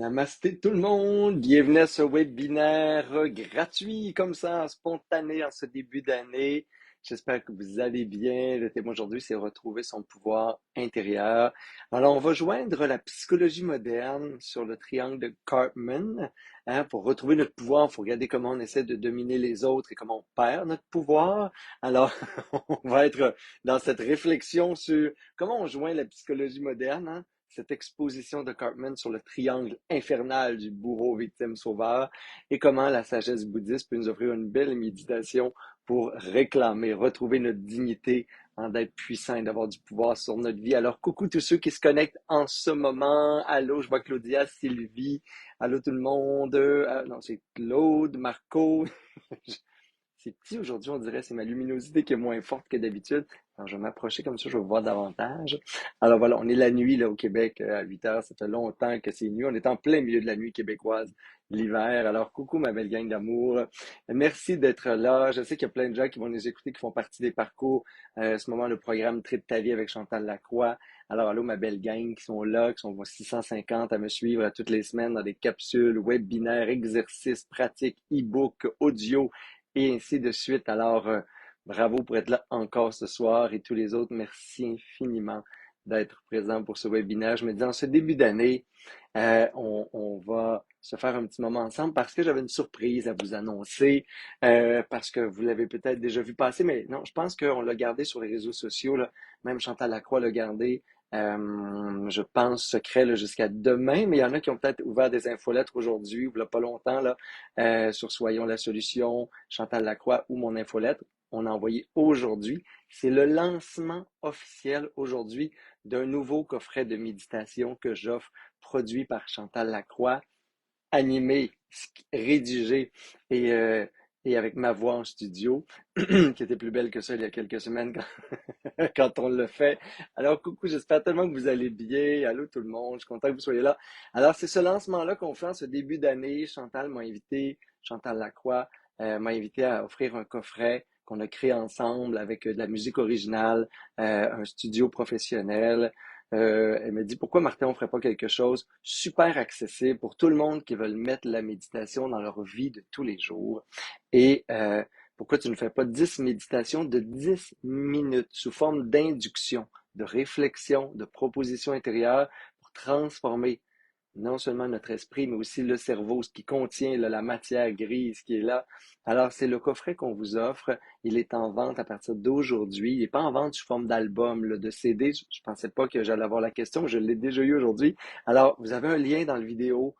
Namasté tout le monde, bienvenue à ce webinaire gratuit comme ça, spontané en ce début d'année. J'espère que vous allez bien. Le thème aujourd'hui, c'est retrouver son pouvoir intérieur. Alors, on va joindre la psychologie moderne sur le triangle de Cartman. Pour retrouver notre pouvoir, il faut regarder comment on essaie de dominer les autres et comment on perd notre pouvoir. Alors, on va être dans cette réflexion sur comment on joint la psychologie moderne, cette exposition de Cartman sur le triangle infernal du bourreau, victime, sauveur, et comment la sagesse bouddhiste peut nous offrir une belle méditation pour réclamer, retrouver notre dignité, d'être puissant et d'avoir du pouvoir sur notre vie. Alors, coucou tous ceux qui se connectent en ce moment. Allô, je vois Claudia, Sylvie. Allô tout le monde. Non, c'est Claude, Marco. C'est petit aujourd'hui, on dirait, c'est ma luminosité qui est moins forte que d'habitude. Alors, je vais m'approcher comme ça, je vais vous voir davantage. Alors voilà, on est la nuit là au Québec à 8 heures. Ça fait longtemps que c'est nuit. On est en plein milieu de la nuit québécoise, l'hiver. Alors, coucou ma belle gang d'amour. Merci d'être là. Je sais qu'il y a plein de gens qui vont nous écouter, qui font partie des parcours. Ce moment, le programme Trip ta vie avec Chantal Lacroix. Alors, allô ma belle gang qui sont là, qui sont 650 à me suivre toutes les semaines dans des capsules, webinaires, exercices, pratiques, e-books, audio et ainsi de suite. Alors, bravo pour être là encore ce soir et tous les autres. Merci infiniment d'être présent pour ce webinaire. Je me dis, en ce début d'année, on va se faire un petit moment ensemble parce que j'avais une surprise à vous annoncer, parce que vous l'avez peut-être déjà vu passer, mais non, je pense qu'on l'a gardé sur les réseaux sociaux, là. Même Chantal Lacroix l'a gardé. Je pense secret là, jusqu'à demain, mais il y en a qui ont peut-être ouvert des infolettres aujourd'hui ou il n'y a pas longtemps là, sur Soyons la solution, Chantal Lacroix ou mon infolettre. On a envoyé aujourd'hui. C'est le lancement officiel aujourd'hui d'un nouveau coffret de méditation que j'offre, produit par Chantal Lacroix, animé, rédigé et avec ma voix en studio, qui était plus belle que ça il y a quelques semaines quand on le fait. Alors, coucou, j'espère tellement que vous allez bien. Allô tout le monde, je suis content que vous soyez là. Alors, c'est ce lancement-là qu'on fait en ce début d'année. Chantal m'a invité, Chantal Lacroix, m'a invité à offrir un coffret qu'on a créé ensemble avec de la musique originale, un studio professionnel. Elle m'a dit, pourquoi Martin, on ferait pas quelque chose super accessible pour tout le monde qui veut mettre la méditation dans leur vie de tous les jours. Et pourquoi tu ne fais pas 10 méditations de 10 minutes sous forme d'induction, de réflexion, de proposition intérieure pour transformer non seulement notre esprit, mais aussi le cerveau, ce qui contient là, la matière grise qui est là. Alors, c'est le coffret qu'on vous offre. Il est en vente à partir d'aujourd'hui. Il n'est pas en vente sous forme d'album, là, de CD. Je ne pensais pas que j'allais avoir la question. Je l'ai déjà eu aujourd'hui. Alors, vous avez un lien dans la vidéo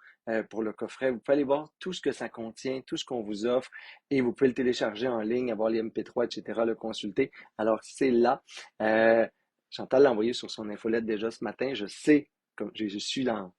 pour le coffret. Vous pouvez aller voir tout ce que ça contient, tout ce qu'on vous offre, et vous pouvez le télécharger en ligne, avoir les MP3, etc., le consulter. Alors, c'est là. Chantal l'a envoyé sur son infolette déjà ce matin. Je sais, comme je suis dans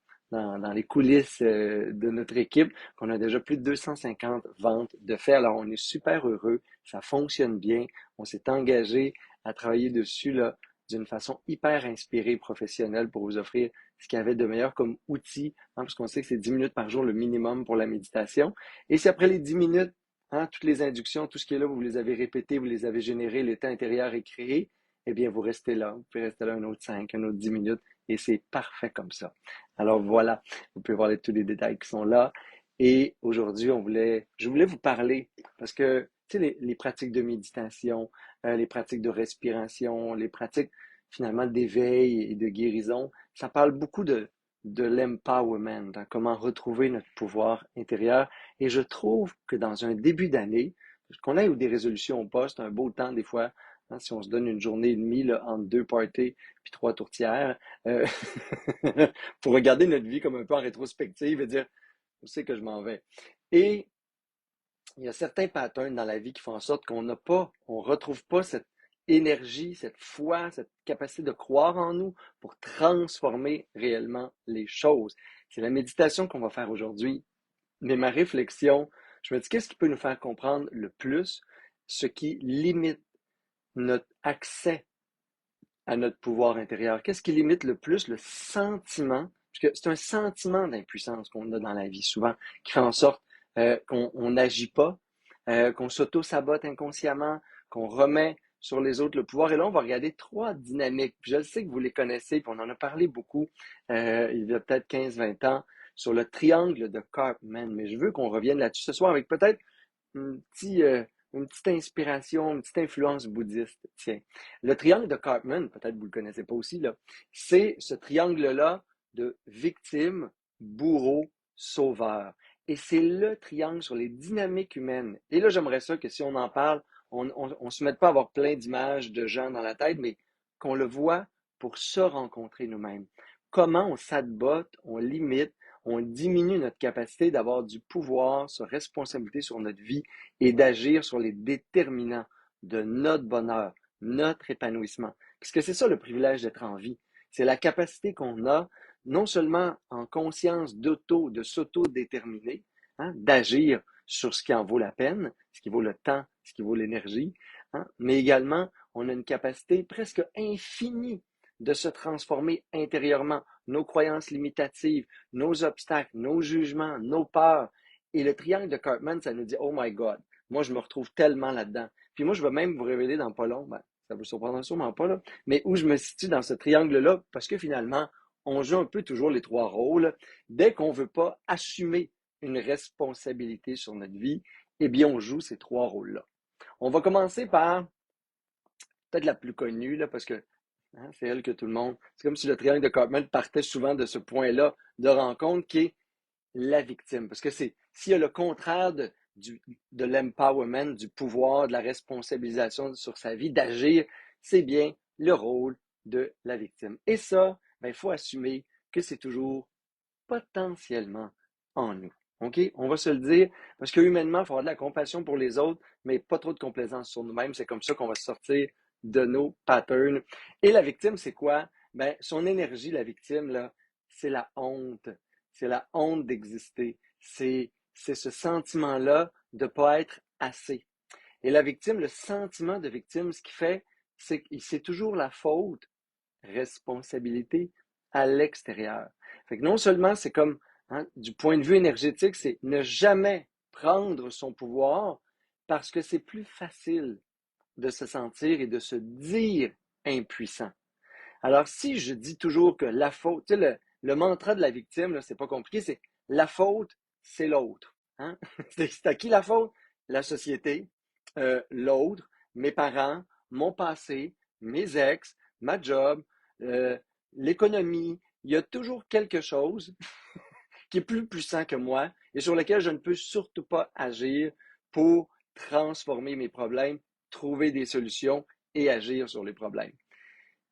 les coulisses de notre équipe, qu'on a déjà plus de 250 ventes de fait. Alors, on est super heureux, ça fonctionne bien. On s'est engagé à travailler dessus là, d'une façon hyper inspirée, professionnelle pour vous offrir ce qu'il y avait de meilleur comme outil, parce qu'on sait que c'est 10 minutes par jour le minimum pour la méditation. Et si après les 10 minutes, toutes les inductions, tout ce qui est là, vous les avez répétées, vous les avez générées, l'état intérieur est créé, eh bien, vous restez là. Vous pouvez rester là un autre 5, un autre 10 minutes, et c'est parfait comme ça. Alors voilà, vous pouvez voir tous les détails qui sont là. Et aujourd'hui, je voulais vous parler parce que tu sais, les pratiques de méditation, les pratiques de respiration, les pratiques finalement d'éveil et de guérison, ça parle beaucoup de l'empowerment, comment retrouver notre pouvoir intérieur. Et je trouve que dans un début d'année, qu'on ait ou des résolutions au poste, un beau temps des fois, si on se donne une journée et demie là, entre deux parties puis trois tourtières, euh, pour regarder notre vie comme un peu en rétrospective et dire, où c'est que je m'en vais? Et il y a certains patterns dans la vie qui font en sorte on retrouve pas cette énergie, cette foi, cette capacité de croire en nous pour transformer réellement les choses. C'est la méditation qu'on va faire aujourd'hui. Mais ma réflexion, je me dis, qu'est-ce qui peut nous faire comprendre le plus ce qui limite notre accès à notre pouvoir intérieur? Qu'est-ce qui limite le plus le sentiment? Parce que c'est un sentiment d'impuissance qu'on a dans la vie souvent, qui fait en sorte qu'on n'agit pas, qu'on s'auto-sabote inconsciemment, qu'on remet sur les autres le pouvoir. Et là, on va regarder trois dynamiques. Puis je sais que vous les connaissez, puis on en a parlé beaucoup il y a peut-être 15-20 ans sur le triangle de Karpman. Mais je veux qu'on revienne là-dessus ce soir avec peut-être un petit, une petite inspiration, une petite influence bouddhiste. Tiens, le triangle de Karpman, peut-être vous le connaissez pas aussi, là, c'est ce triangle-là de victime, bourreau, sauveur. Et c'est le triangle sur les dynamiques humaines. Et là, j'aimerais ça que si on en parle, on se mette pas à avoir plein d'images de gens dans la tête, mais qu'on le voit pour se rencontrer nous-mêmes. Comment on sabote, on limite, on diminue notre capacité d'avoir du pouvoir, sur responsabilité sur notre vie et d'agir sur les déterminants de notre bonheur, notre épanouissement. Puisque c'est ça le privilège d'être en vie. C'est la capacité qu'on a, non seulement en conscience de s'auto-déterminer, hein, d'agir sur ce qui en vaut la peine, ce qui vaut le temps, ce qui vaut l'énergie, hein, mais également, on a une capacité presque infinie de se transformer intérieurement, nos croyances limitatives, nos obstacles, nos jugements, nos peurs. Et le triangle de Karpman, ça nous dit, oh my God, moi je me retrouve tellement là-dedans. Puis moi, je vais même vous révéler dans pas long, ben, ça vous surprendra sûrement pas, là, mais où je me situe dans ce triangle-là, parce que finalement, on joue un peu toujours les trois rôles. Dès qu'on ne veut pas assumer une responsabilité sur notre vie, eh bien, on joue ces trois rôles-là. On va commencer par peut-être la plus connue, là, parce que hein, c'est elle que tout le monde. C'est comme si le triangle de Karpman partait souvent de ce point-là de rencontre qui est la victime. Parce que c'est s'il y a le contraire de l'empowerment, du pouvoir, de la responsabilisation sur sa vie, d'agir, c'est bien le rôle de la victime. Et ça, ben, il faut assumer que c'est toujours potentiellement en nous. OK? On va se le dire, parce que humainement, il faut avoir de la compassion pour les autres, mais pas trop de complaisance sur nous-mêmes. C'est comme ça qu'on va sortir de nos patterns. Et la victime, c'est quoi? Ben, son énergie, la victime, là, c'est la honte. C'est la honte d'exister. C'est ce sentiment-là de ne pas être assez. Et la victime, le sentiment de victime, ce qu'il fait, c'est que c'est toujours la faute responsabilité à l'extérieur. Fait que non seulement c'est comme, hein, du point de vue énergétique, c'est ne jamais prendre son pouvoir parce que c'est plus facile de se sentir et de se dire impuissant. Alors, si je dis toujours que la faute, tu sais, le mantra de la victime, là, c'est pas compliqué, c'est la faute, c'est l'autre. Hein? C'est à qui la faute? La société, l'autre, mes parents, mon passé, mes ex, ma job, euh, l'économie. Il y a toujours quelque chose qui est plus puissant que moi et sur lequel je ne peux surtout pas agir pour transformer mes problèmes, trouver des solutions et agir sur les problèmes.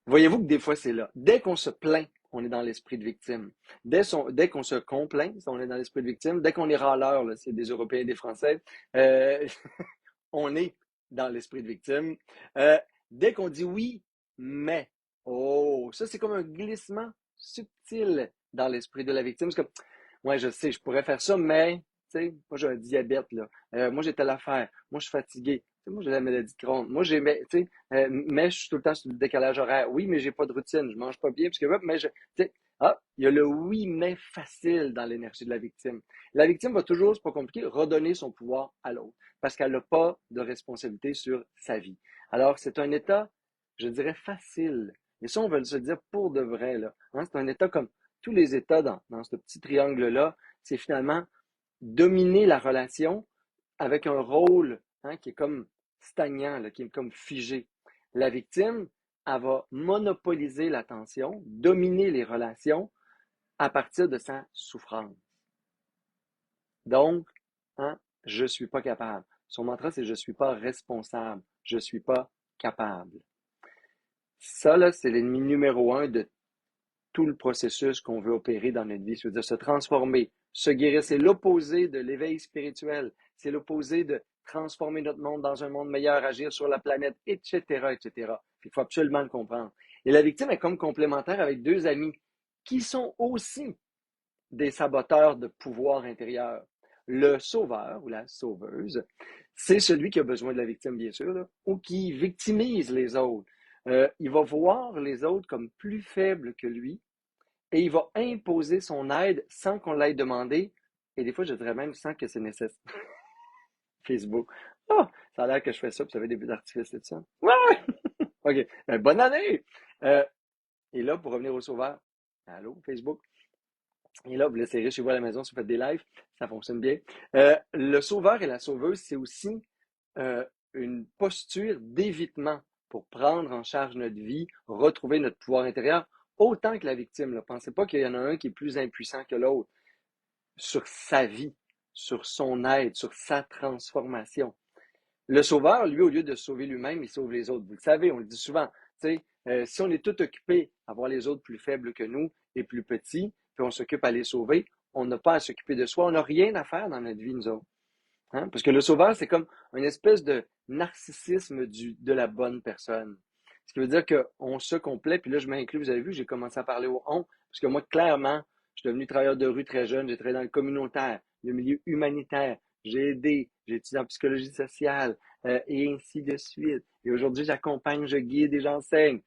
Voyez-vous que des fois, c'est là. Dès qu'on se plaint, on est dans l'esprit de victime. Dès qu'on se complaint, on est dans l'esprit de victime. Dès qu'on est râleur, là, c'est des Européens et des Français, euh, on est dans l'esprit de victime. Euh, Dès qu'on dit oui, mais, oh, ça c'est comme un glissement subtil dans l'esprit de la victime. C'est comme, ouais, je sais, je pourrais faire ça, mais, tu sais, moi j'ai un diabète, là. Moi j'ai telle affaire. Moi je suis fatigué. Tu sais, moi j'ai la maladie de Crohn. Moi j'ai, tu sais, mais je suis tout le temps sur le décalage horaire. Oui, mais j'ai pas de routine. Je mange pas bien parce que, mais je, tu sais, ah, il y a le oui, mais facile dans l'énergie de la victime. La victime va toujours, c'est pas compliqué, redonner son pouvoir à l'autre parce qu'elle n'a pas de responsabilité sur sa vie. Alors, c'est un état, je dirais, facile. Et ça, on veut se dire pour de vrai, là. Hein, c'est un état comme tous les états dans ce petit triangle-là, c'est finalement dominer la relation avec un rôle, hein, qui est comme stagnant, là, qui est comme figé. La victime, elle va monopoliser l'attention, dominer les relations à partir de sa souffrance. Donc, hein, je ne suis pas capable. Son mantra, c'est je ne suis pas responsable, je ne suis pas capable. Ça, là, c'est l'ennemi numéro un de tout le processus qu'on veut opérer dans notre vie. C'est-à-dire se transformer, se guérir. C'est l'opposé de l'éveil spirituel. C'est l'opposé de transformer notre monde dans un monde meilleur, agir sur la planète, etc., etc. Il faut absolument le comprendre. Et la victime est comme complémentaire avec deux amis qui sont aussi des saboteurs de pouvoir intérieur. Le sauveur ou la sauveuse, c'est celui qui a besoin de la victime, bien sûr, là, ou qui victimise les autres. Il va voir les autres comme plus faibles que lui et il va imposer son aide sans qu'on l'aille demandé et des fois, je dirais même sans que c'est nécessaire. Facebook. Ah, oh, ça a l'air que je fais ça, puis ça fait des buts d'artifice et tout ça. Ouais! OK. Bonne année! Et là, pour revenir au sauveur, allô, Facebook? Et là, vous l'essayerez chez vous à la maison si vous faites des lives, ça fonctionne bien. Le sauveur et la sauveuse, c'est aussi euh, une posture d'évitement pour prendre en charge notre vie, retrouver notre pouvoir intérieur, autant que la victime. Ne pensez pas qu'il y en a un qui est plus impuissant que l'autre sur sa vie, sur son aide, sur sa transformation. Le sauveur, lui, au lieu de sauver lui-même, il sauve les autres. Vous le savez, on le dit souvent. Si on est tout occupé à voir les autres plus faibles que nous et plus petits, puis on s'occupe à les sauver, on n'a pas à s'occuper de soi. On n'a rien à faire dans notre vie, nous autres. Hein? Parce que le sauveur, c'est comme une espèce de narcissisme de la bonne personne. Ce qui veut dire qu'on se complète, puis là, je m'inclus, vous avez vu, j'ai commencé à parler au on, parce que moi, clairement, je suis devenu travailleur de rue très jeune, j'ai travaillé dans le communautaire, le milieu humanitaire, j'ai aidé, j'ai étudié en psychologie sociale, et ainsi de suite. Et aujourd'hui, j'accompagne, je guide et j'enseigne.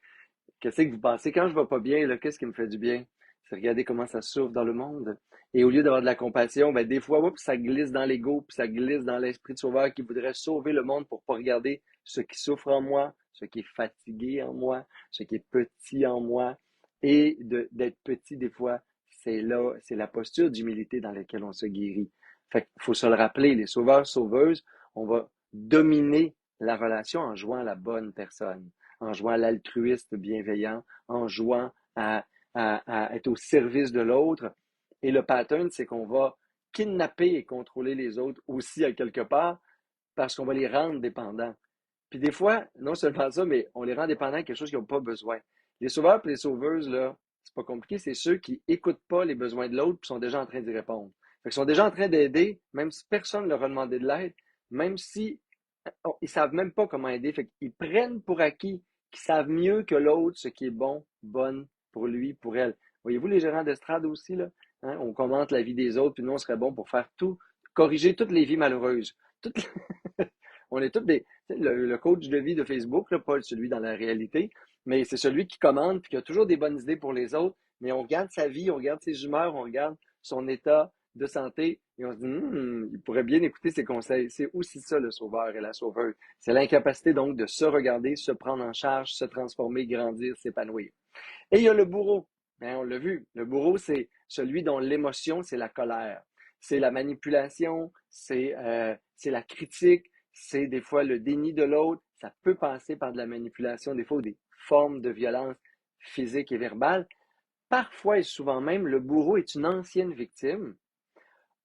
Qu'est-ce que vous pensez? Quand je ne vais pas bien, là, qu'est-ce qui me fait du bien? C'est regarder comment ça souffre dans le monde. Et au lieu d'avoir de la compassion, ben, des fois, oups, ça glisse dans l'ego, puis ça glisse dans l'esprit de sauveur qui voudrait sauver le monde pour ne pas regarder ce qui souffre en moi, ce qui est fatigué en moi, ce qui est petit en moi. Et d'être petit, des fois, c'est là, c'est la posture d'humilité dans laquelle on se guérit. Fait qu'il faut se le rappeler, les sauveurs, sauveuses, on va dominer la relation en jouant la bonne personne, en jouant l'altruiste bienveillant, en jouant à être au service de l'autre. Et le pattern, c'est qu'on va kidnapper et contrôler les autres aussi à quelque part parce qu'on va les rendre dépendants. Puis des fois, non seulement ça, mais on les rend dépendants de quelque chose qu'ils n'ont pas besoin. Les sauveurs et les sauveuses, là, c'est pas compliqué, c'est ceux qui n'écoutent pas les besoins de l'autre et sont déjà en train d'y répondre. Fait qu'ils sont déjà en train d'aider, même si personne ne leur a demandé de l'aide, même si ils savent même pas comment aider. Fait qu'ils prennent pour acquis qu'ils savent mieux que l'autre ce qui est bon, bonne pour lui, pour elle. Voyez-vous les gérants d'estrade aussi, là? Hein? On commente la vie des autres, puis nous, on serait bon pour faire tout, corriger toutes les vies malheureuses. Toutes on est tous des. Le coach de vie de Facebook, là, pas celui dans la réalité, mais c'est celui qui commande et qui a toujours des bonnes idées pour les autres. Mais on regarde sa vie, on regarde ses humeurs, on regarde son état de santé et on se dit, il pourrait bien écouter ses conseils. C'est aussi ça le sauveur et la sauveuse. C'est l'incapacité donc de se regarder, se prendre en charge, se transformer, grandir, s'épanouir. Et il y a le bourreau. Ben, on l'a vu. Le bourreau, c'est celui dont l'émotion, c'est la colère. C'est la manipulation, c'est la critique, c'est des fois le déni de l'autre. Ça peut passer par de la manipulation, des fois des formes de violence physique et verbale. Parfois et souvent même, le bourreau est une ancienne victime,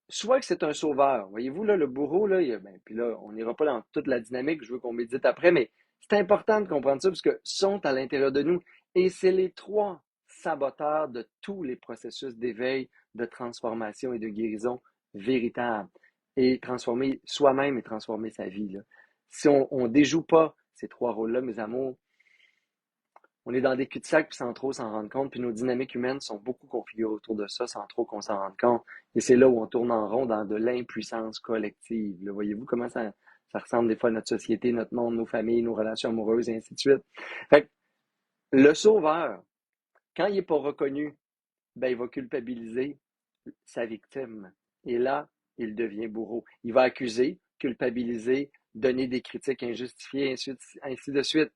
soit que c'est un sauveur. Voyez-vous, là, le bourreau, là, puis là, on n'ira pas dans toute la dynamique, je veux qu'on médite après, mais c'est important de comprendre ça parce que sont à l'intérieur de nous. Et c'est les trois saboteurs de tous les processus d'éveil, de transformation et de guérison véritables. Et transformer soi-même et transformer sa vie. Là. Si on ne déjoue pas ces trois rôles-là, mes amours, on est dans des cul-de-sac sans trop s'en rendre compte, puis nos dynamiques humaines sont beaucoup configurées autour de ça sans trop qu'on s'en rende compte. Et c'est là où on tourne en rond dans de l'impuissance collective. Là, voyez-vous comment ça ressemble des fois à notre société, notre monde, nos familles, nos relations amoureuses, et ainsi de suite. Fait que le sauveur, quand il n'est pas reconnu, ben, il va culpabiliser sa victime. Et là, il devient bourreau. Il va accuser, culpabiliser, donner des critiques injustifiées, ainsi de suite.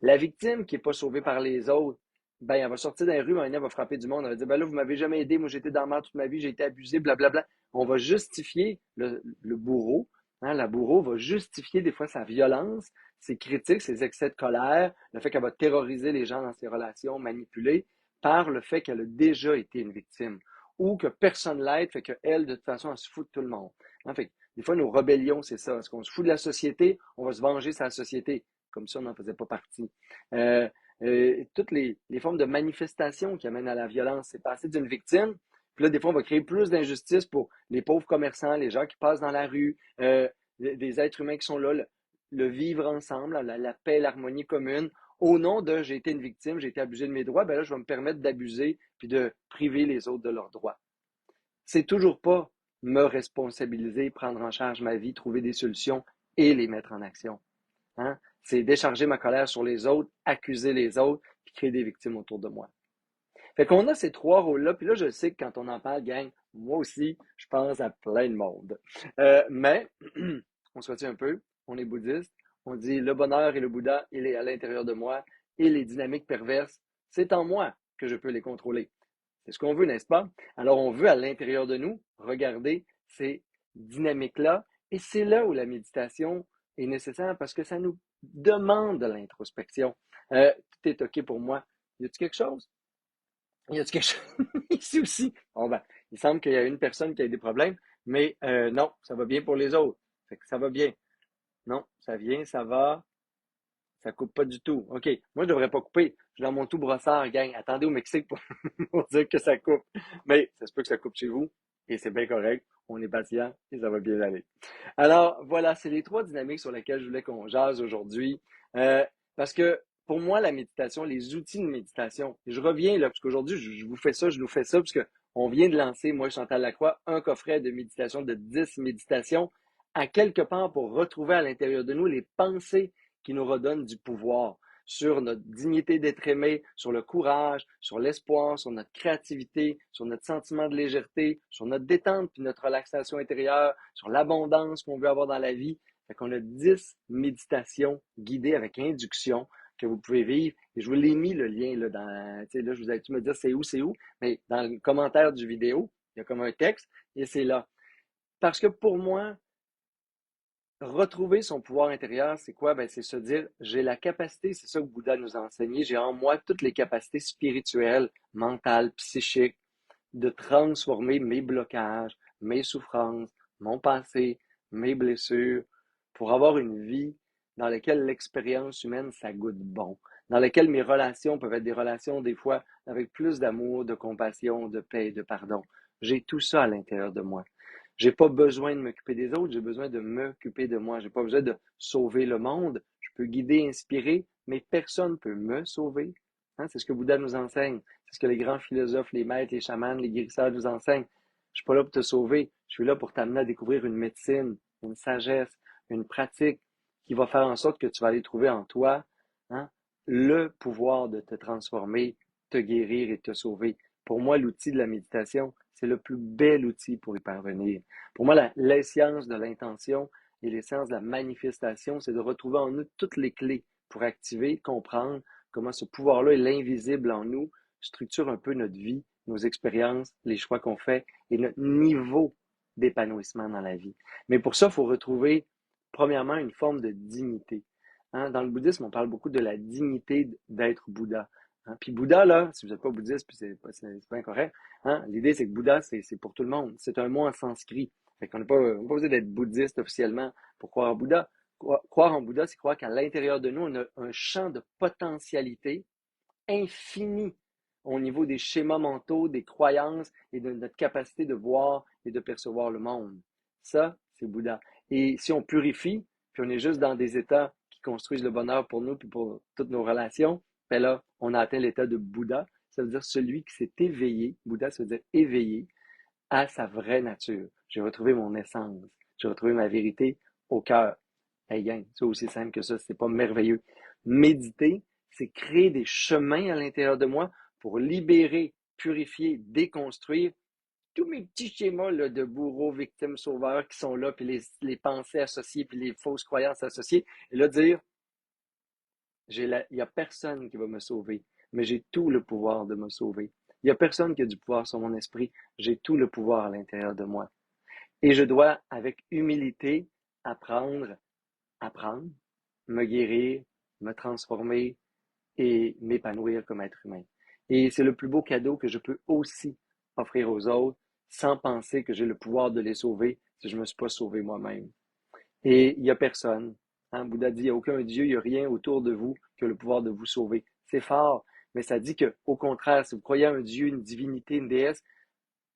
La victime qui n'est pas sauvée par les autres, ben, elle va sortir dans les rues, elle va frapper du monde, elle va dire, ben là, vous m'avez jamais aidé, moi j'étais dans le mal toute ma vie, j'ai été abusé, blablabla. On va justifier le bourreau, hein, la bourreau va justifier des fois sa violence, ses critiques, ses excès de colère, le fait qu'elle va terroriser les gens dans ses relations, manipuler, par le fait qu'elle a déjà été une victime ou que personne l'aide, fait qu'elle, de toute façon, elle se fout de tout le monde. Hein, fait que, des fois, nos rébellions, c'est ça. Est-ce qu'on se fout de la société? On va se venger sur la société. Comme ça, on n'en faisait pas partie. Euh, toutes les formes de manifestation qui amènent à la violence, c'est passer d'une victime. Puis là, des fois, on va créer plus d'injustice pour les pauvres commerçants, les gens qui passent dans la rue, des êtres humains qui sont là, le vivre ensemble, la paix, l'harmonie commune au nom de j'ai été une victime, j'ai été abusé de mes droits, ben là, je vais me permettre d'abuser puis de priver les autres de leurs droits. C'est toujours pas me responsabiliser, prendre en charge ma vie, trouver des solutions et les mettre en action. Hein? C'est décharger ma colère sur les autres, accuser les autres, puis créer des victimes autour de moi. Fait qu'on a ces trois rôles-là, puis là, je sais que quand on en parle, gang, moi aussi, je pense à plein de monde. Mais, on se retient un peu, on est bouddhiste, on dit le bonheur et le Bouddha, il est à l'intérieur de moi, et les dynamiques perverses, c'est en moi que je peux les contrôler. C'est ce qu'on veut, n'est-ce pas? Alors, on veut à l'intérieur de nous regarder ces dynamiques-là. Et c'est là où la méditation est nécessaire parce que ça nous demande de l'introspection. Tout est OK pour moi. Y a-t-il quelque chose? Y a-t-il quelque chose? Ici aussi. Bon, ben, il semble qu'il y a une personne qui a des problèmes, mais non, ça va bien pour les autres. Fait que ça va bien. Non, ça vient, ça va. Ça coupe pas du tout. OK. Moi, je devrais pas couper. Je suis dans mon tout brossard, gang. Attendez au Mexique pour, pour dire que ça coupe. Mais ça se peut que ça coupe chez vous. Et c'est bien correct. On est patient et ça va bien aller. Alors, voilà, c'est les trois dynamiques sur lesquelles je voulais qu'on jase aujourd'hui. Euh, Parce que pour moi, la méditation, les outils de méditation, et je reviens là, parce qu'aujourd'hui, je vous fais ça, je nous fais ça, parce que on vient de lancer, moi, Chantal Lacroix, un coffret de méditation de 10 méditations à quelque part pour retrouver à l'intérieur de nous les pensées qui nous redonnent du pouvoir sur notre dignité d'être aimé, sur le courage, sur l'espoir, sur notre créativité, sur notre sentiment de légèreté, sur notre détente puis notre relaxation intérieure, sur l'abondance qu'on veut avoir dans la vie. Fait qu'on a 10 méditations guidées avec induction que vous pouvez vivre. Et je vous l'ai mis le lien là, dans, tu sais, là, je vous ai tu me dire c'est où, mais dans le commentaire du vidéo, il y a comme un texte et c'est là. Parce que pour moi, retrouver son pouvoir intérieur, c'est quoi? Ben, c'est se dire, j'ai la capacité, c'est ça que Bouddha nous a enseigné, j'ai en moi toutes les capacités spirituelles, mentales, psychiques, de transformer mes blocages, mes souffrances, mon passé, mes blessures, pour avoir une vie dans laquelle l'expérience humaine, ça goûte bon, dans laquelle mes relations peuvent être des relations, des fois, avec plus d'amour, de compassion, de paix, de pardon. J'ai tout ça à l'intérieur de moi. J'ai pas besoin de m'occuper des autres, j'ai besoin de m'occuper de moi. J'ai pas besoin de sauver le monde. Je peux guider, inspirer, mais personne ne peut me sauver. Hein? C'est ce que Bouddha nous enseigne. C'est ce que les grands philosophes, les maîtres, les chamans, les guérisseurs nous enseignent. Je suis pas là pour te sauver. Je suis là pour t'amener à découvrir une médecine, une sagesse, une pratique qui va faire en sorte que tu vas aller trouver en toi, hein, le pouvoir de te transformer, te guérir et te sauver. Pour moi, l'outil de la méditation, c'est le plus bel outil pour y parvenir. Pour moi, l'essence de l'intention et l'essence de la manifestation, c'est de retrouver en nous toutes les clés pour activer, comprendre comment ce pouvoir-là et l'invisible en nous structure un peu notre vie, nos expériences, les choix qu'on fait et notre niveau d'épanouissement dans la vie. Mais pour ça, il faut retrouver, premièrement, une forme de dignité. Hein? Dans le bouddhisme, on parle beaucoup de la dignité d'être Bouddha. Hein? Puis Bouddha, là, si vous n'êtes pas bouddhiste, puis c'est pas incorrect, hein? L'idée, c'est que Bouddha, c'est pour tout le monde. C'est un mot en sanskrit. Fait qu'on n'a pas besoin d'être bouddhiste officiellement pour croire en Bouddha. Croire en Bouddha, c'est croire qu'à l'intérieur de nous, on a un champ de potentialité infini au niveau des schémas mentaux, des croyances et de notre capacité de voir et de percevoir le monde. Ça, c'est Bouddha. Et si on purifie, puis on est juste dans des états qui construisent le bonheur pour nous et pour toutes nos relations, ben là, on a atteint l'état de Bouddha. Ça veut dire celui qui s'est éveillé. Bouddha, ça veut dire éveillé à sa vraie nature. J'ai retrouvé mon essence. J'ai retrouvé ma vérité au cœur. Hey gang, c'est aussi simple que ça, c'est pas merveilleux. Méditer, c'est créer des chemins à l'intérieur de moi pour libérer, purifier, déconstruire tous mes petits schémas là, de bourreaux, victimes, sauveurs qui sont là, puis les pensées associées, puis les fausses croyances associées. Et là, dire, il n'y a personne qui va me sauver, mais j'ai tout le pouvoir de me sauver. Il n'y a personne qui a du pouvoir sur mon esprit, j'ai tout le pouvoir à l'intérieur de moi. Et je dois, avec humilité, apprendre, me guérir, me transformer et m'épanouir comme être humain. Et c'est le plus beau cadeau que je peux aussi offrir aux autres sans penser que j'ai le pouvoir de les sauver si je ne me suis pas sauvé moi-même. Et il n'y a personne. Hein, Bouddha dit, il n'y a aucun Dieu, il n'y a rien autour de vous qui a le pouvoir de vous sauver. C'est fort, mais ça dit que, au contraire, si vous croyez à un Dieu, une divinité, une déesse,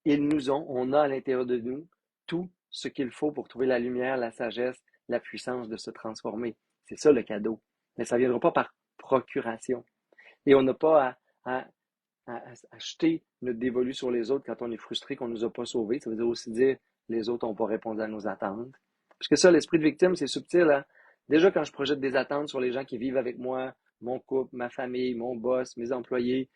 on a à l'intérieur de nous tout ce qu'il faut pour trouver la lumière, la sagesse, la puissance de se transformer. C'est ça le cadeau. Mais ça ne viendra pas par procuration. Et on n'a pas à jeter notre dévolu sur les autres quand on est frustré qu'on ne nous a pas sauvés. Ça veut dire aussi dire les autres n'ont pas répondu à nos attentes. Parce que ça, l'esprit de victime, c'est subtil. Hein? Déjà, quand je projette des attentes sur les gens qui vivent avec moi, mon couple, ma famille, mon boss, mes employés,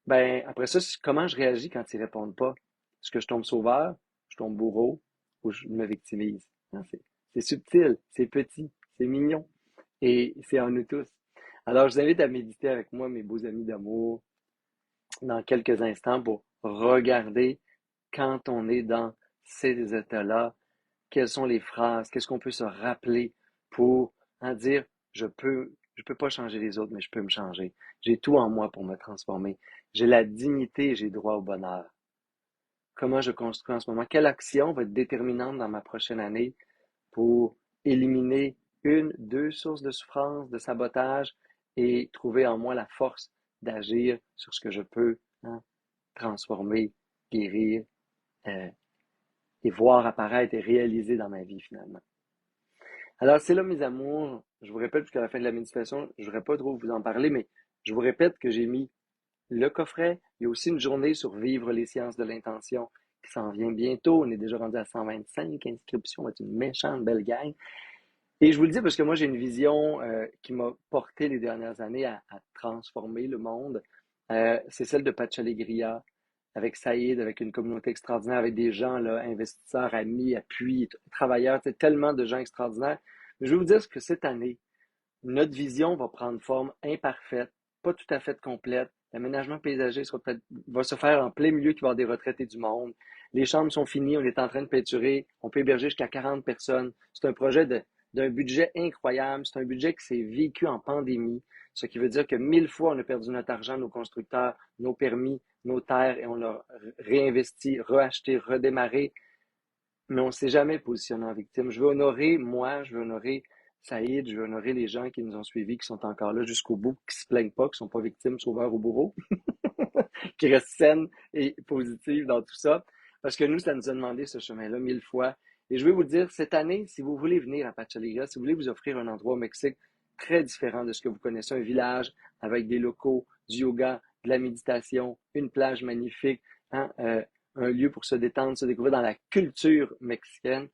ben après ça, comment je réagis quand ils répondent pas? Est-ce que je tombe sauveur, je tombe bourreau ou je me victimise? Hein, c'est subtil, c'est petit, c'est mignon et c'est en nous tous. Alors, je vous invite à méditer avec moi, mes beaux amis d'amour, dans quelques instants pour regarder quand on est dans ces états-là, quelles sont les phrases, qu'est-ce qu'on peut se rappeler pour en dire, je peux pas changer les autres, mais je peux me changer. J'ai tout en moi pour me transformer. J'ai la dignité et j'ai droit au bonheur. Comment je construis en ce moment? Quelle action va être déterminante dans ma prochaine année pour éliminer une, deux sources de souffrance, de sabotage et trouver en moi la force d'agir sur ce que je peux, hein, transformer, guérir euh, et voir apparaître et réaliser dans ma vie finalement. Alors c'est là mes amours, je vous répète jusqu'à la fin de la méditation, je ne voudrais pas trop vous en parler, mais je vous répète que j'ai mis le coffret. Il y a aussi une journée sur vivre les sciences de l'intention qui s'en vient bientôt. On est déjà rendu à 125 inscriptions, c'est une méchante belle gang. Et je vous le dis parce que moi, j'ai une vision qui m'a porté les dernières années à transformer le monde. C'est celle de Pachalegria, avec Saïd, avec une communauté extraordinaire, avec des gens, là, investisseurs, amis, appuis, travailleurs, tellement de gens extraordinaires. Mais je vais vous dire que cette année, notre vision va prendre forme imparfaite, pas tout à fait complète. L'aménagement paysager va se faire en plein milieu qu'il va y avoir des retraités du monde. Les chambres sont finies, on est en train de peinturer, on peut héberger jusqu'à 40 personnes. C'est un projet d'un budget incroyable. C'est un budget qui s'est vécu en pandémie, ce qui veut dire que 1000 fois on a perdu notre argent, nos constructeurs, nos permis, nos terres, et on l'a réinvesti, reacheté, redémarré, mais on ne s'est jamais positionné en victime. Je veux honorer moi, je veux honorer Saïd, je veux honorer les gens qui nous ont suivis, qui sont encore là jusqu'au bout, qui se plaignent pas, qui sont pas victimes, sauveurs ou bourreaux, qui restent saines et positives dans tout ça. Parce que nous, ça nous a demandé ce chemin-là 1000 fois. Et je vais vous dire, cette année, si vous voulez venir à Pachaliga, si vous voulez vous offrir un endroit au Mexique très différent de ce que vous connaissez, un village avec des locaux, du yoga, de la méditation, une plage magnifique, hein, un lieu pour se détendre, se découvrir dans la culture mexicaine,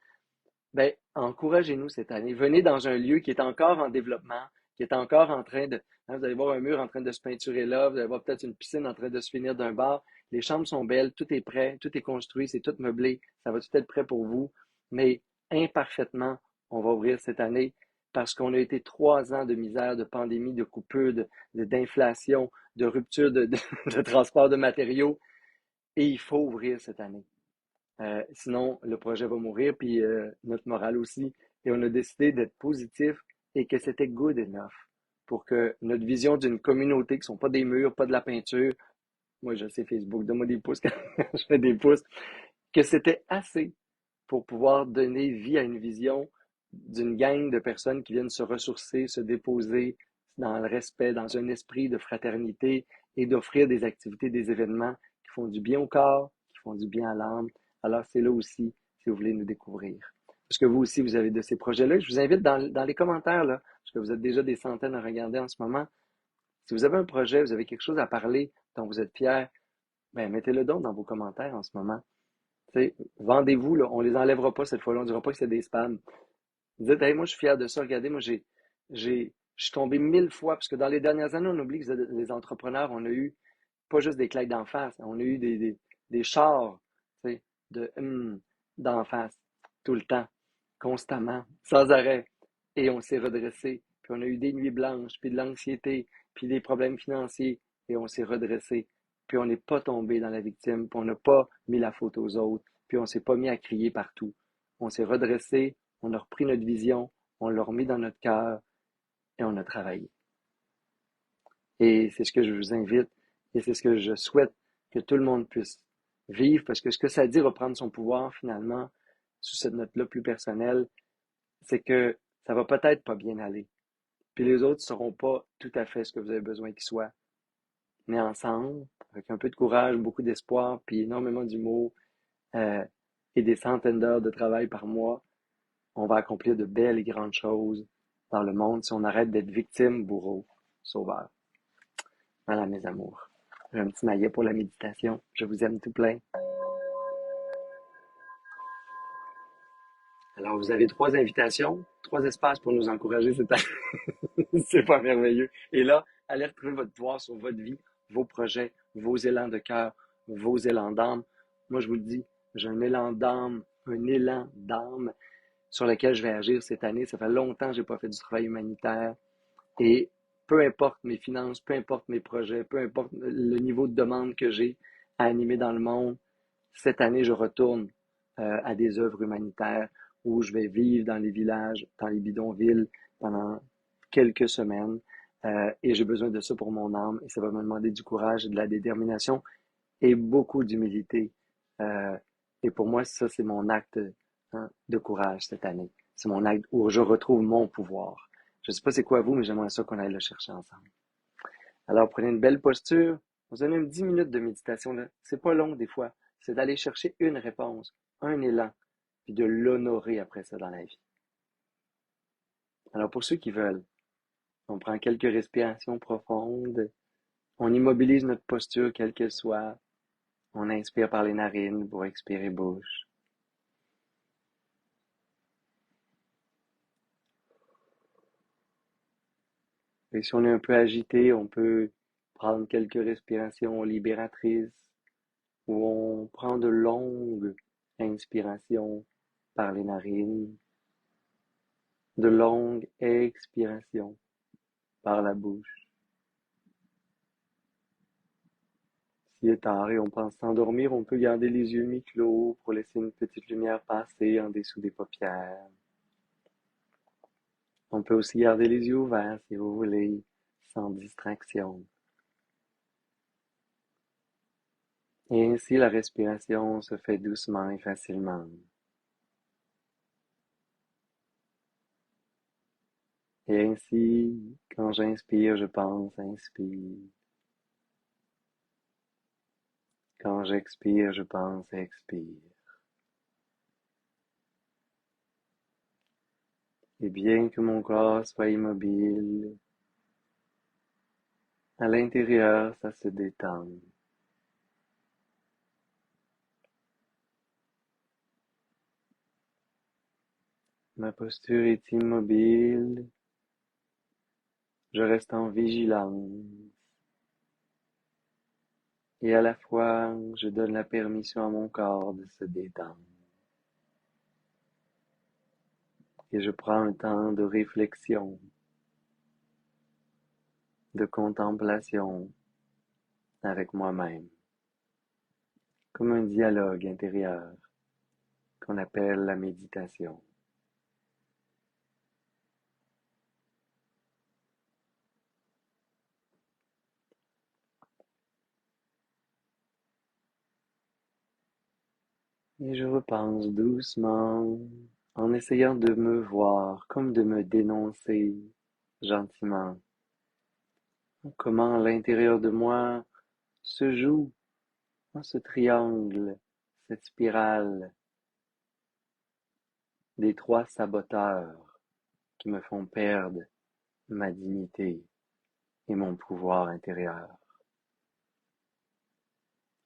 ben, encouragez-nous cette année. Venez dans un lieu qui est encore en développement, qui est encore en train de, hein, vous allez voir un mur en train de se peinturer là, vous allez voir peut-être une piscine en train de se finir d'un bar. Les chambres sont belles, tout est prêt, tout est construit, c'est tout meublé, ça va tout être prêt pour vous. Mais imparfaitement, on va ouvrir cette année parce qu'on a été 3 ans de misère, de pandémie, de coupure, d'inflation, de rupture de transport de matériaux. Et il faut ouvrir cette année. Sinon, le projet va mourir, puis notre morale aussi. Et on a décidé d'être positif et que c'était good enough pour que notre vision d'une communauté qui ne sont pas des murs, pas de la peinture, moi je sais Facebook, donne-moi des pouces quand je fais des pouces, que c'était assez pour pouvoir donner vie à une vision d'une gang de personnes qui viennent se ressourcer, se déposer dans le respect, dans un esprit de fraternité et d'offrir des activités, des événements qui font du bien au corps, qui font du bien à l'âme. Alors, c'est là aussi, si vous voulez nous découvrir. Parce que vous aussi, vous avez de ces projets-là. Je vous invite dans les commentaires, là, parce que vous êtes déjà des centaines à regarder en ce moment. Si vous avez un projet, vous avez quelque chose à parler dont vous êtes fier, ben, mettez-le donc dans vos commentaires en ce moment. Vendez-vous, là, on les enlèvera pas cette fois-là, on ne dira pas que c'est des spams. Dites, hey, moi, je suis fier de ça. Regardez, moi, je suis tombé 1000 fois, parce que dans les dernières années, on oublie que les entrepreneurs, on a eu pas juste des claques d'en face, on a eu des chars, tu sais, d'en face, tout le temps, constamment, sans arrêt. Et on s'est redressé, puis on a eu des nuits blanches, puis de l'anxiété, puis des problèmes financiers, et on s'est redressé. Puis on n'est pas tombé dans la victime, puis on n'a pas mis la faute aux autres, puis on s'est pas mis à crier partout. On s'est redressé, on a repris notre vision, on l'a remis dans notre cœur, et on a travaillé. Et c'est ce que je vous invite et c'est ce que je souhaite que tout le monde puisse vivre parce que ce que ça dit reprendre son pouvoir finalement, sous cette note-là plus personnelle, c'est que ça va peut-être pas bien aller. Puis les autres ne seront pas tout à fait ce que vous avez besoin qu'ils soient. Mais ensemble, avec un peu de courage, beaucoup d'espoir, puis énormément d'humour euh, et des centaines d'heures de travail par mois, on va accomplir de belles et grandes choses dans le monde si on arrête d'être victime, bourreau, sauveur. Voilà, mes amours. J'ai un petit maillet pour la méditation. Je vous aime tout plein. Alors, vous avez 3 invitations, 3 espaces pour nous encourager cette année. C'est pas merveilleux. Et là, allez retrouver votre pouvoir sur votre vie, vos projets, vos élans de cœur, vos élans d'âme. Moi, je vous le dis, j'ai un élan d'âme sur lequel je vais agir cette année. Ça fait longtemps que j'ai pas fait du travail humanitaire. Et peu importe mes finances, peu importe mes projets, peu importe le niveau de demande que j'ai, à animer dans le monde. Cette année, je retourne à des œuvres humanitaires où je vais vivre dans les villages, dans les bidonvilles pendant quelques semaines. Et j'ai besoin de ça pour mon âme et ça va me demander du courage et de la détermination et beaucoup d'humilité. Euh, et pour moi, ça, c'est mon acte de courage cette année. C'est mon acte où je retrouve mon pouvoir. Je ne sais pas c'est quoi vous, mais j'aimerais ça qu'on aille le chercher ensemble. Alors, prenez une belle posture. On se donne une 10 minutes de méditation, là. C'est pas long, des fois. C'est d'aller chercher une réponse, un élan, puis de l'honorer après ça dans la vie. Alors, pour ceux qui veulent, on prend quelques respirations profondes. On immobilise notre posture, quelle qu'elle soit. On inspire par les narines pour expirer bouche. Et si on est un peu agité, on peut prendre quelques respirations libératrices où on prend de longues inspirations par les narines, de longues expirations par la bouche. S'il est tard et on pense s'endormir, on peut garder les yeux mi-clos pour laisser une petite lumière passer en dessous des paupières. On peut aussi garder les yeux ouverts si vous voulez, sans distraction. Et ainsi la respiration se fait doucement et facilement. Et ainsi, quand j'inspire, je pense, inspire. Quand j'expire, je pense, expire. Et bien que mon corps soit immobile, à l'intérieur, ça se détend. Ma posture est immobile, je reste en vigilance. Et à la fois, je donne la permission à mon corps de se détendre. Et je prends un temps de réflexion, de contemplation avec moi-même, comme un dialogue intérieur qu'on appelle la méditation. Et je repense doucement en essayant de me voir comme de me dénoncer gentiment. Comment l'intérieur de moi se joue dans ce triangle, cette spirale des trois saboteurs qui me font perdre ma dignité et mon pouvoir intérieur.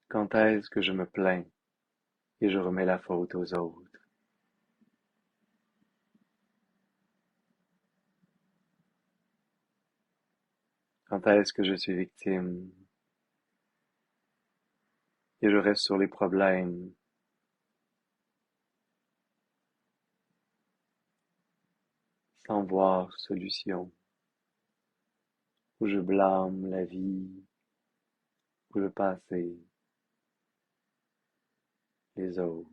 Quand est-ce que je me plains et je remets la faute aux autres? Quand est-ce que je suis victime et je reste sur les problèmes sans voir solution, où je blâme la vie ou le passé, les autres?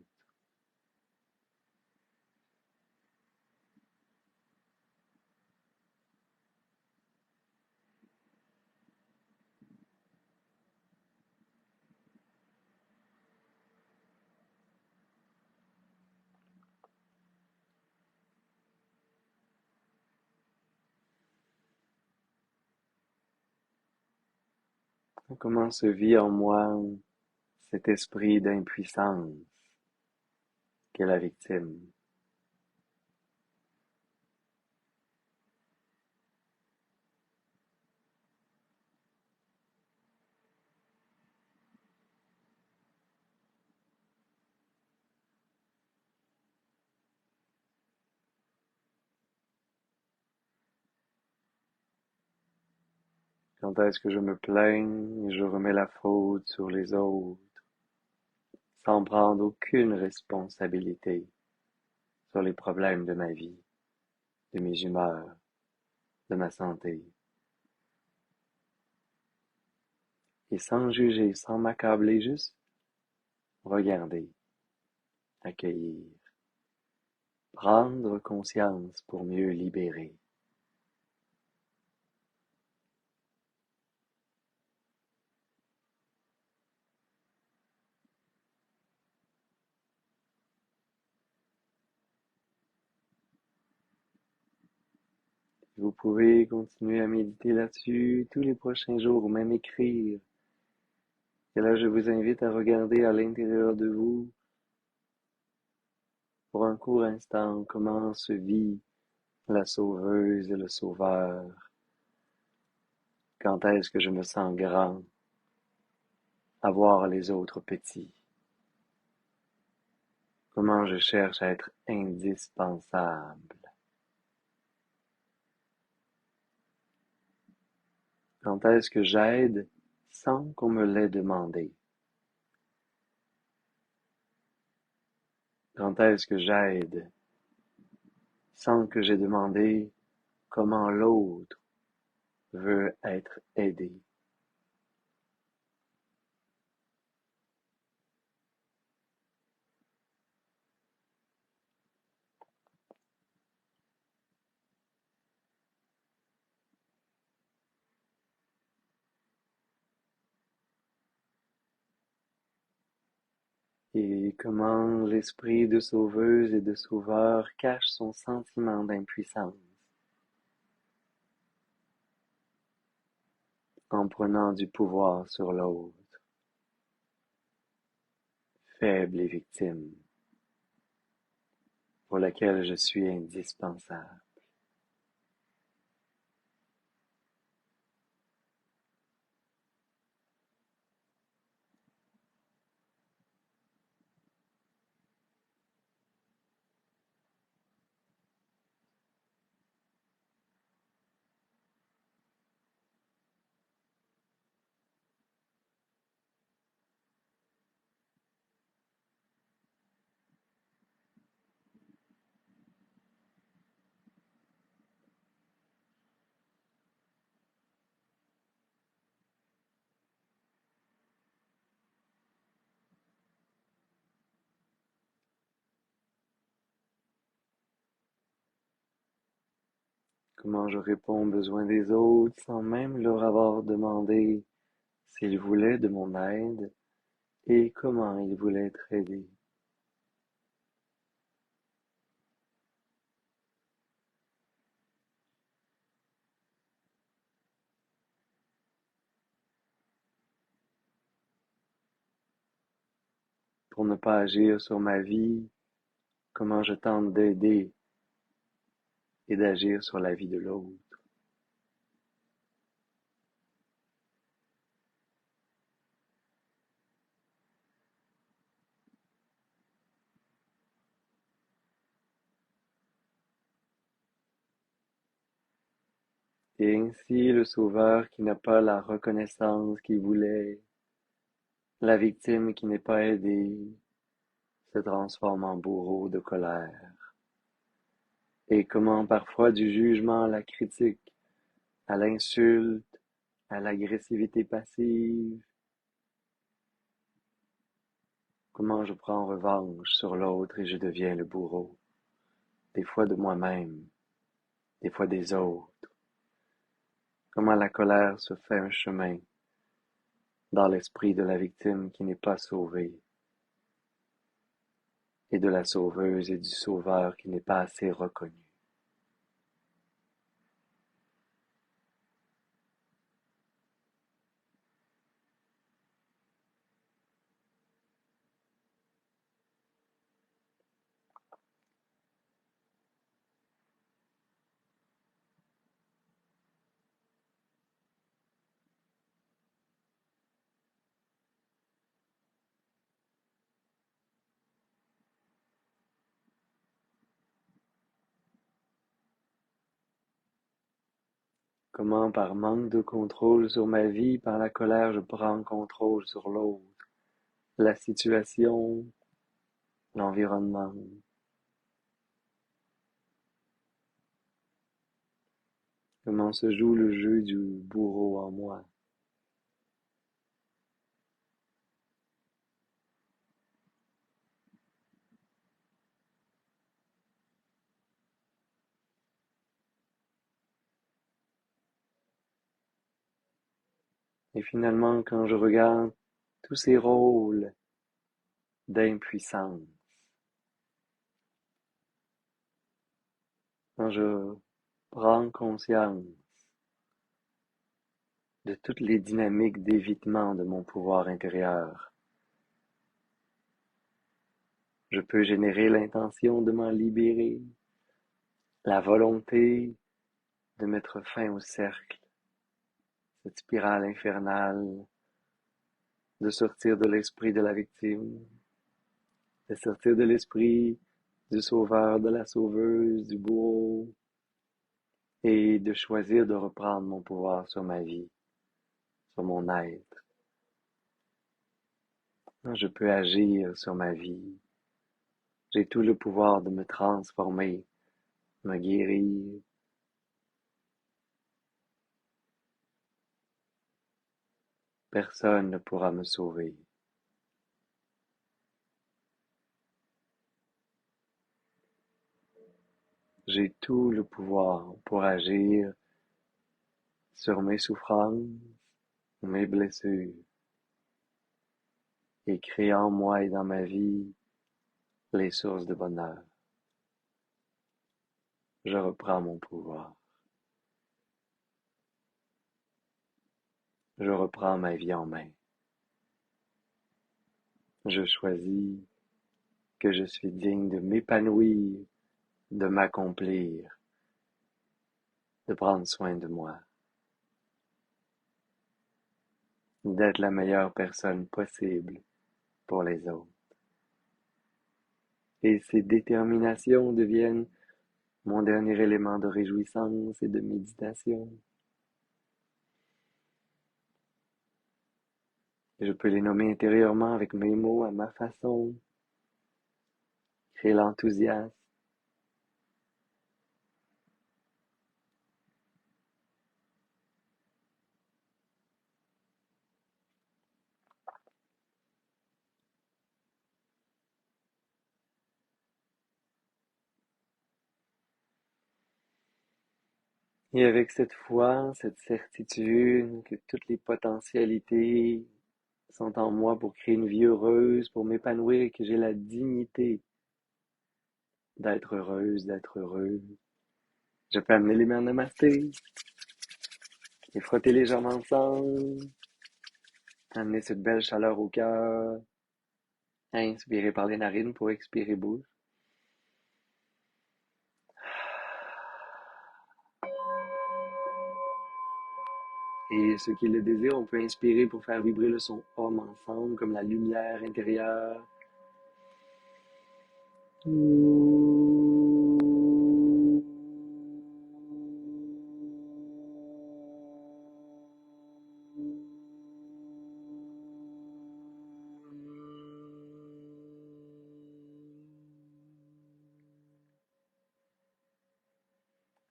Comment se vit en moi cet esprit d'impuissance qu'est la victime? Quand est-ce que je me plains et je remets la faute sur les autres sans prendre aucune responsabilité sur les problèmes de ma vie, de mes humeurs, de ma santé? et sans juger, sans m'accabler, juste regarder, accueillir, prendre conscience pour mieux libérer. Vous pouvez continuer à méditer là-dessus tous les prochains jours ou même écrire. Et là, je vous invite à regarder à l'intérieur de vous, pour un court instant, comment se vit la sauveuse et le sauveur. Quand est-ce que je me sens grand à voir les autres petits? Comment je cherche à être indispensable? Quand est-ce que j'aide sans qu'on me l'ait demandé? Quand est-ce que j'aide sans que j'ai demandé comment l'autre veut être aidé? Et comment l'esprit de sauveuse et de sauveur cache son sentiment d'impuissance en prenant du pouvoir sur l'autre, faible et victime, pour laquelle je suis indispensable. Comment je réponds aux besoins des autres sans même leur avoir demandé s'ils voulaient de mon aide et comment ils voulaient être aidés. Pour ne pas agir sur ma vie, comment je tente d'aider et d'agir sur la vie de l'autre. Et ainsi le sauveur qui n'a pas la reconnaissance qu'il voulait, la victime qui n'est pas aidée, se transforme en bourreau de colère. Et comment parfois du jugement à la critique, à l'insulte, à l'agressivité passive, comment je prends revanche sur l'autre et je deviens le bourreau, des fois de moi-même, des fois des autres. Comment la colère se fait un chemin dans l'esprit de la victime qui n'est pas sauvée et de la sauveuse et du sauveur qui n'est pas assez reconnu. Comment par manque de contrôle sur ma vie, par la colère, je prends contrôle sur l'autre, la situation, l'environnement. Comment se joue le jeu du bourreau en moi. Et finalement, quand je regarde tous ces rôles d'impuissance, quand je prends conscience de toutes les dynamiques d'évitement de mon pouvoir intérieur, je peux générer l'intention de m'en libérer, la volonté de mettre fin au cercle, cette spirale infernale, de sortir de l'esprit de la victime, de sortir de l'esprit du sauveur, de la sauveuse, du bourreau, et de choisir de reprendre mon pouvoir sur ma vie, sur mon être. Je peux agir sur ma vie. J'ai tout le pouvoir de me transformer, me guérir. Personne ne pourra me sauver. J'ai tout le pouvoir pour agir sur mes souffrances, mes blessures, et créer en moi et dans ma vie les sources de bonheur. Je reprends mon pouvoir. Je reprends ma vie en main. Je choisis que je suis digne de m'épanouir, de m'accomplir, de prendre soin de moi, d'être la meilleure personne possible pour les autres. Et ces déterminations deviennent mon dernier élément de réjouissance et de méditation. Et je peux les nommer intérieurement avec mes mots à ma façon, créer l'enthousiasme, et avec cette foi, cette certitude que toutes les potentialités sont en moi pour créer une vie heureuse, pour m'épanouir et que j'ai la dignité d'être heureuse, d'être heureux. Je peux amener les mains en namasté et frotter légèrement ensemble, amener cette belle chaleur au cœur, inspirer par les narines pour expirer bouche. Et ceux qui le désirent, on peut inspirer pour faire vibrer le son Om ensemble, comme la lumière intérieure.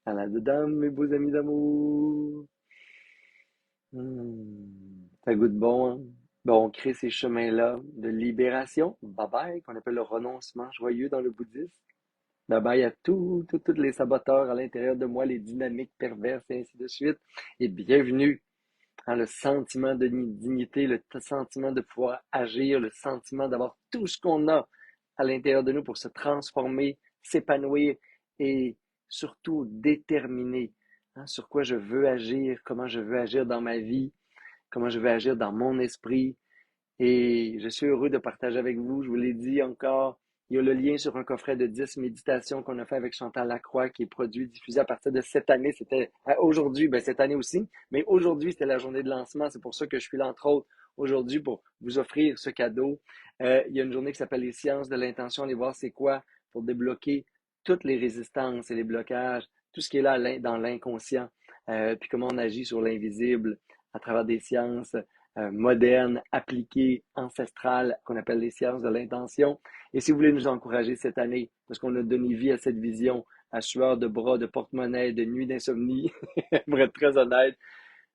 À la dedans, mes beaux amis d'amour. Ça goûte bon, hein? Bon, on crée ces chemins-là de libération, bye bye, qu'on appelle le renoncement joyeux dans le bouddhisme. Bye bye à tous les saboteurs à l'intérieur de moi, les dynamiques perverses et ainsi de suite. Et bienvenue, hein, le sentiment de dignité, le sentiment de pouvoir agir, le sentiment d'avoir tout ce qu'on a à l'intérieur de nous pour se transformer, s'épanouir et surtout déterminer, hein, sur quoi je veux agir, comment je veux agir dans ma vie, comment je veux agir dans mon esprit. Et je suis heureux de partager avec vous. Je vous l'ai dit encore, il y a le lien sur un coffret de 10 méditations qu'on a fait avec Chantal Lacroix qui est produit, diffusé à partir de cette année. C'était aujourd'hui, cette année aussi, mais aujourd'hui, c'était la journée de lancement. C'est pour ça que je suis là, entre autres, aujourd'hui pour vous offrir ce cadeau. Il y a une journée qui s'appelle les sciences de l'intention. Allez voir c'est quoi pour débloquer toutes les résistances et les blocages, tout ce qui est là dans l'inconscient, puis comment on agit sur l'invisible à travers des sciences moderne, appliquée, ancestrale, qu'on appelle les sciences de l'intention. Et si vous voulez nous encourager cette année, parce qu'on a donné vie à cette vision, à sueur de bras, de porte-monnaie, de nuit d'insomnie, pour être très honnête,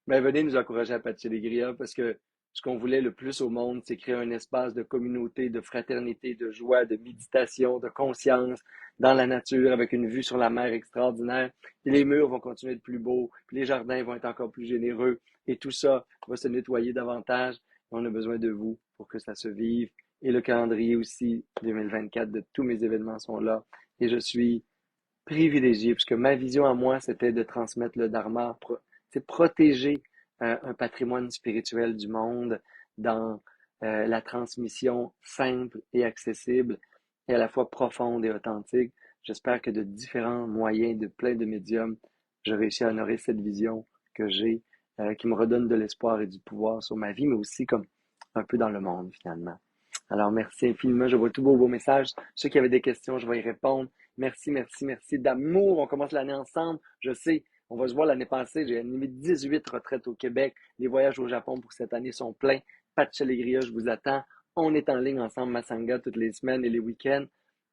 venez nous encourager à Patch Alegria parce que ce qu'on voulait le plus au monde, c'est créer un espace de communauté, de fraternité, de joie, de méditation, de conscience dans la nature avec une vue sur la mer extraordinaire. Puis les murs vont continuer d'être plus beaux, puis les jardins vont être encore plus généreux et tout ça va se nettoyer davantage. On a besoin de vous pour que ça se vive. Et le calendrier aussi 2024 de tous mes événements sont là. Et je suis privilégié, puisque ma vision à moi, c'était de transmettre le dharma, c'est protéger un patrimoine spirituel du monde dans la transmission simple et accessible et à la fois profonde et authentique. J'espère que de différents moyens, de plein de médiums, je réussis à honorer cette vision que j'ai, qui me redonne de l'espoir et du pouvoir sur ma vie, mais aussi comme un peu dans le monde finalement. Alors, merci infiniment. Je vois tous vos beaux messages. Ceux qui avaient des questions, je vais y répondre. Merci, merci, merci d'amour. On commence l'année ensemble. Je sais, on va se voir l'année passée. J'ai animé 18 retraites au Québec. Les voyages au Japon pour cette année sont pleins. Pat Chalegria, je vous attends. On est en ligne ensemble, Masanga, toutes les semaines et les week-ends.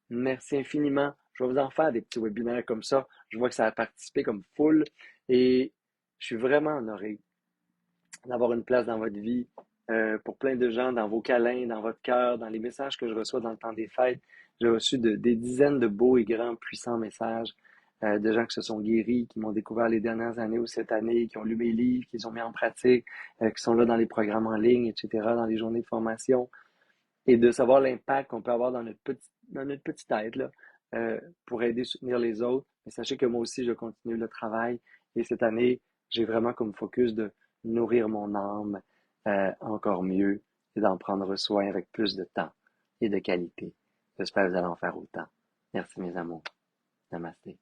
Merci infiniment. Je vais vous en faire des petits webinaires comme ça. Je vois que ça a participé comme full et je suis vraiment honoré d'avoir une place dans votre vie, pour plein de gens, dans vos câlins, dans votre cœur, dans les messages que je reçois dans le temps des fêtes. J'ai reçu des dizaines de beaux et grands, puissants messages de gens qui se sont guéris, qui m'ont découvert les dernières années ou cette année, qui ont lu mes livres, qui les ont mis en pratique, qui sont là dans les programmes en ligne, etc., dans les journées de formation, et de savoir l'impact qu'on peut avoir dans notre petite tête là, pour aider, soutenir les autres. Mais sachez que moi aussi, je continue le travail. Et cette année, j'ai vraiment comme focus de nourrir mon âme encore mieux et d'en prendre soin avec plus de temps et de qualité. J'espère que vous allez en faire autant. Merci mes amours. Namasté.